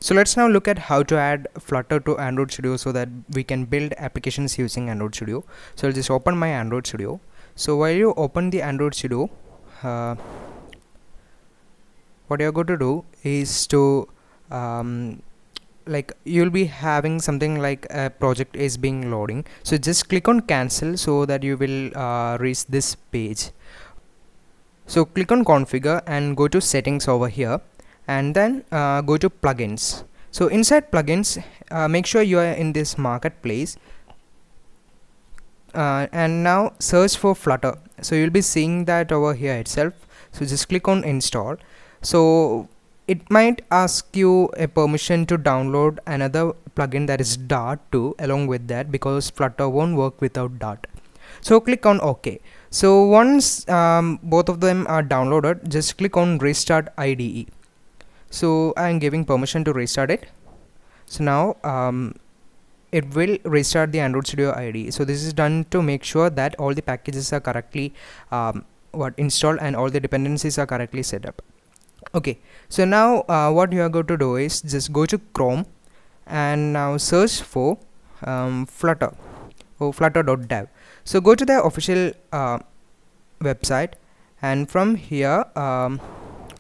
So let's now look at how to add Flutter to Android Studio so that we can build applications using Android Studio. So I'll just open my Android Studio. So while you open the Android Studio, what you're going to do is to like you'll be having something like a project is being loading. So just click on cancel so that you will reach this page. So click on configure and go to settings over here, and then go to plugins. So inside plugins, make sure you are in this marketplace, and now search for Flutter. So you'll be seeing that over here itself. So just click on install. So it might ask you a permission to download another plugin, that is Dart too, along with that, because Flutter won't work without Dart. So click on OK. So once both of them are downloaded, just click on restart IDE. So I am giving permission to restart it. So now it will restart the Android Studio IDE. So this is done to make sure that all the packages are correctly installed and all the dependencies are correctly set up. Okay, so now what you are going to do is just go to Chrome and now search for Flutter or flutter.dev. So go to the official website, and from here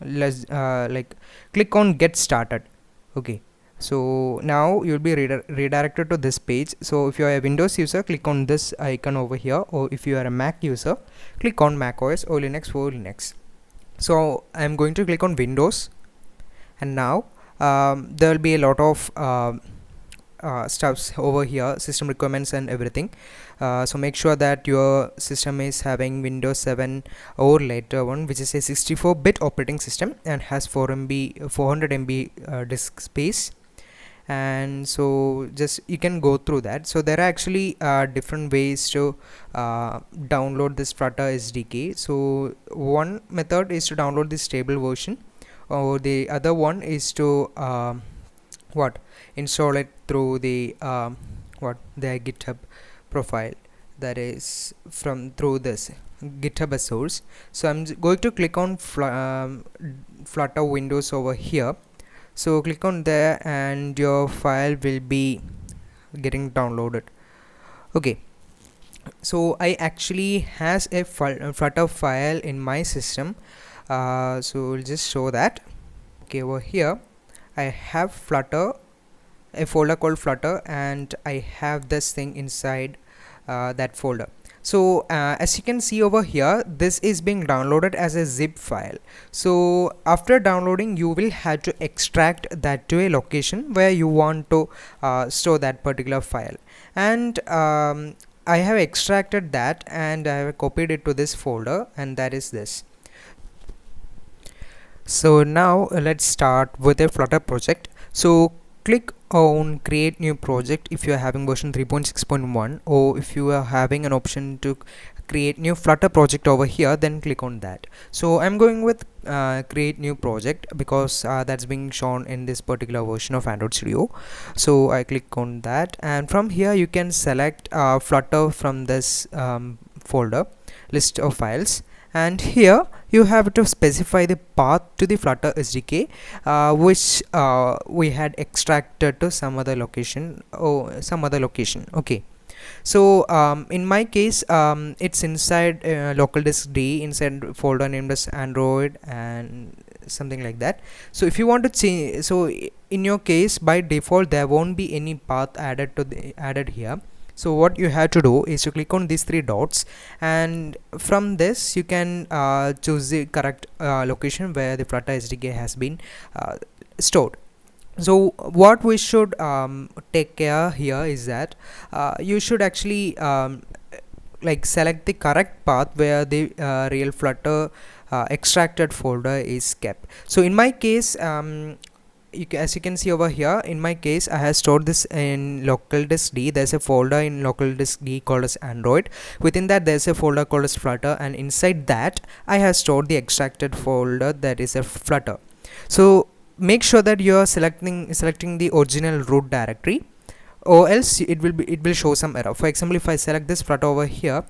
let's click on get started. Okay, so now you'll be redirected to this page. So if you are a Windows user, click on this icon over here, or if you are a Mac user, click on Mac OS or Linux for Linux. So I'm going to click on Windows, and now there will be a lot of stuffs over here, system requirements and everything. So make sure that your system is having Windows 7 or later one, which is a 64-bit operating system and has 400 MB disk space. And so just you can go through that. So there are actually different ways to download this Flutter SDK. So one method is to download the stable version, or the other one is to install it through the their GitHub profile, that is through this GitHub as source. So I'm going to click on Flutter Windows over here. So click on there and your file will be getting downloaded. Okay, so I actually has a Flutter file in my system. So we'll just show that. Okay, over here I have Flutter, a folder called Flutter, and I have this thing inside that folder. So as you can see over here, this is being downloaded as a zip file. So after downloading, you will have to extract that to a location where you want to store that particular file. And I have extracted that and I have copied it to this folder, and that is this. So now let's start with a Flutter project. So click on create new project if you are having version 3.6.1, or if you are having an option to create new Flutter project over here, then click on that. So I'm going with create new project because that's being shown in this particular version of Android Studio. So I click on that, and from here you can select Flutter from this folder list of files, and here you have to specify the path to the Flutter SDK which we had extracted to some other location. Okay, so in my case it's inside local disk D, inside folder named as Android and something like that. So if you want to change, so in your case by default there won't be any path added here. So what you have to do is to click on these three dots, and from this you can choose the correct location where the Flutter SDK has been stored. So what we should take care here is that you should actually select the correct path where the real Flutter extracted folder is kept. So in my case, as you can see over here, in my case I have stored this in local disk D. There's a folder in local disk D called as Android. Within that there's a folder called as Flutter, and inside that I have stored the extracted folder, that is a Flutter. So make sure that you are selecting the original root directory, or else it will show some error. For example, if I select this Flutter over here,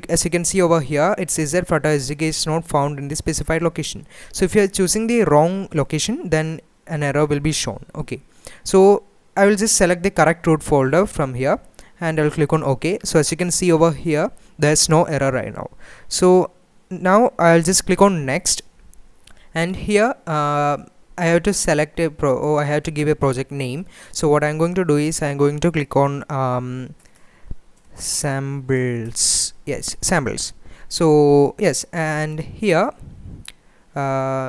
as you can see over here, it says that Flutter SDK is not found in the specified location. So if you are choosing the wrong location, then an error will be shown. Okay, so I will just select the correct root folder from here and I will click on OK. So as you can see over here, there's no error right now. So now I'll just click on next, and here I have to select a I have to give a project name. So what I'm going to do is I'm going to click on samples. Yes, samples. So yes, and here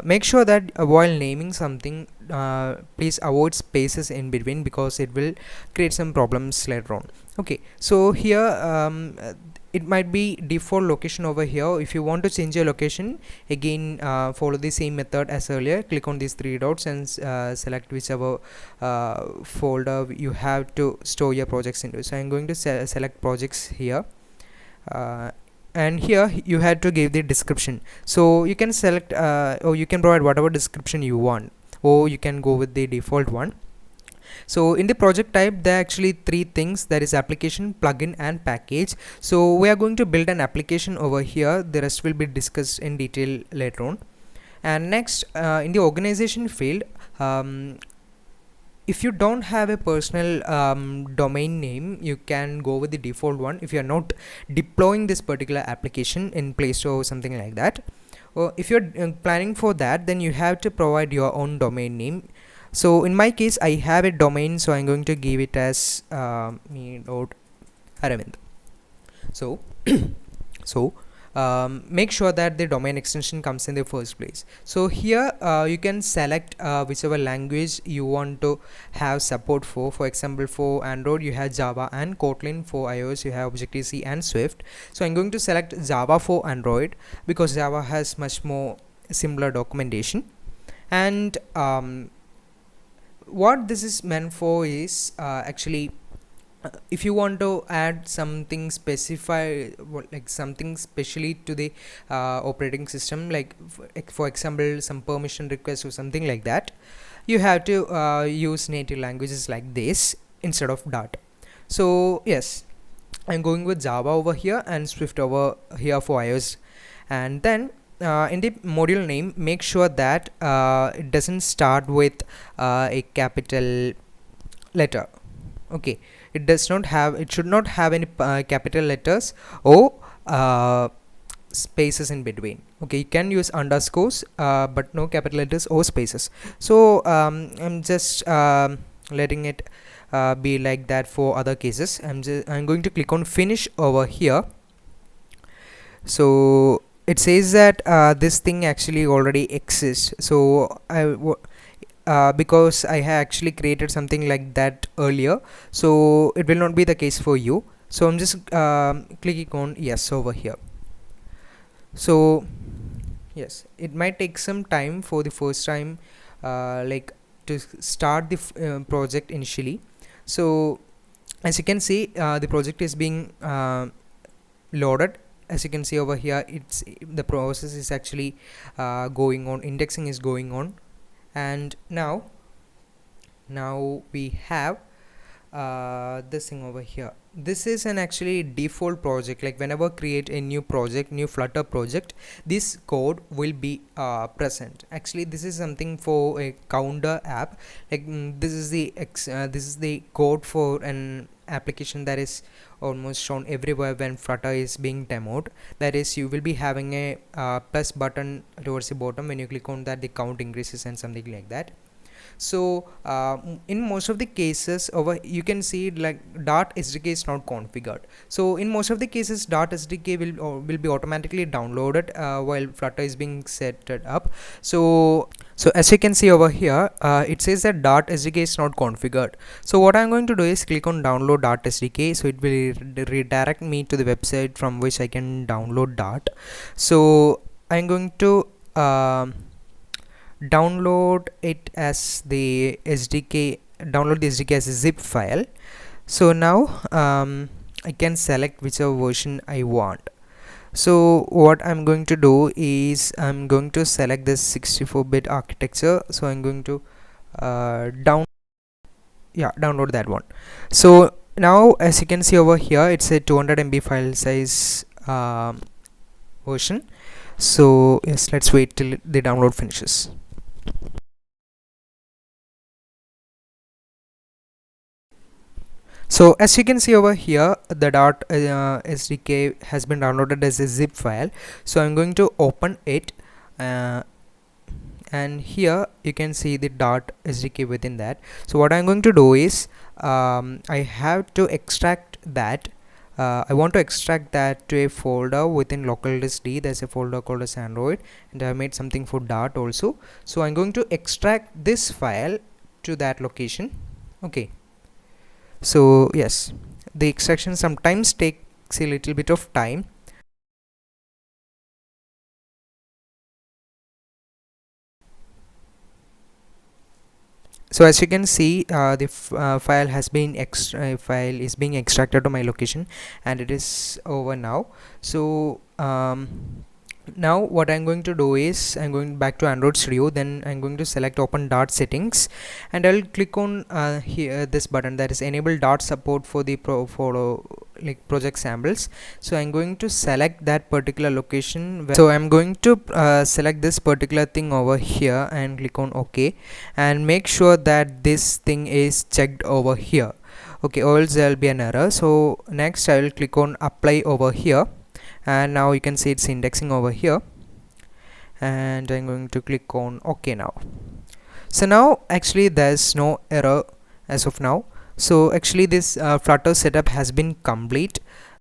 make sure that while naming something, please avoid spaces in between, because it will create some problems later on. Okay, so here it might be default location over here. If you want to change your location, again follow the same method as earlier. Click on these three dots and select whichever folder you have to store your projects into. So I'm going to select projects here, and here you had to give the description. So you can select or you can provide whatever description you want, or you can go with the default one. So in the project type, there are actually three things: that is application, plugin and package. So we are going to build an application over here. The rest will be discussed in detail later on. And next, in the organization field, if you don't have a personal domain name, you can go with the default one if you are not deploying this particular application in Play Store or something like that. Or if you're planning for that, then you have to provide your own domain name. So in my case, I have a domain, so I'm going to give it as me.aravind. So make sure that the domain extension comes in the first place. So here you can select whichever language you want to have support for. For example, for Android you have Java and Kotlin. For iOS you have Objective-C and Swift. So I'm going to select Java for Android because Java has much more similar documentation. And what this is meant for is actually if you want to add something specified, like something specially to the operating system, like for example some permission request or something like that, you have to use native languages like this instead of Dart. So yes, I'm going with Java over here and Swift over here for iOS. And then in the module name, make sure that it doesn't start with a capital letter. Okay, it should not have any capital letters or spaces in between. Okay, you can use underscores but no capital letters or spaces. So I'm just letting it be like that for other cases. I'm going to click on finish over here. So it says that this thing actually already exists. So because I have actually created something like that earlier, so it will not be the case for you. So I'm just clicking on yes over here. So yes, it might take some time for the first time like to start the project initially. So as you can see, the project is being loaded. As you can see over here, the process is actually going on, indexing is going on. And now we have this thing over here. This is an actually default project. Like whenever create a new project, new Flutter project, this code will be present. Actually this is something for a counter app. Like this is the code for an application that is almost shown everywhere when Flutter is being demoed. That is, you will be having a plus button towards the bottom. When you click on that, the count increases and something like that. So in most of the cases over, you can see like Dart Sdk is not configured. So in most of the cases, Dart Sdk will be automatically downloaded while Flutter is being set up. So as you can see over here, it says that Dart Sdk is not configured. So what I'm going to do is click on download Dart Sdk. So it will redirect me to the website from which I can download Dart. So I'm going to download it as the SDK, download the SDK as a zip file. So now I can select whichever version I want. So what I'm going to do is I'm going to select this 64-bit architecture. So I'm going to download that one. So now as you can see over here, it's a 200 MB file size version. So yes, let's wait till the download finishes. So as you can see over here, the Dart SDK has been downloaded as a zip file. So I'm going to open it, uh, and here you can see the Dart SDK within that. So what I'm going to do is, I have to extract that. I want to extract that to a folder within local disk D. There's a folder called as Android, and I made something for Dart also. So I'm going to extract this file to that location. Okay, so yes, the extraction sometimes takes a little bit of time. So as you can see, the file has been file is being extracted to my location, and it is over now. So now what I'm going to do is, I'm going back to Android Studio, then I'm going to select open Dart settings, and I'll click on here this button that is enable Dart support for the like project samples. So I'm going to select that particular location so I'm going to select this particular thing over here and click on OK, and make sure that this thing is checked over here. Okay, or else there will be an error. So next I will click on apply over here, and now you can see it's indexing over here, and I'm going to click on OK now. So now actually there's no error as of now. So actually this Flutter setup has been complete.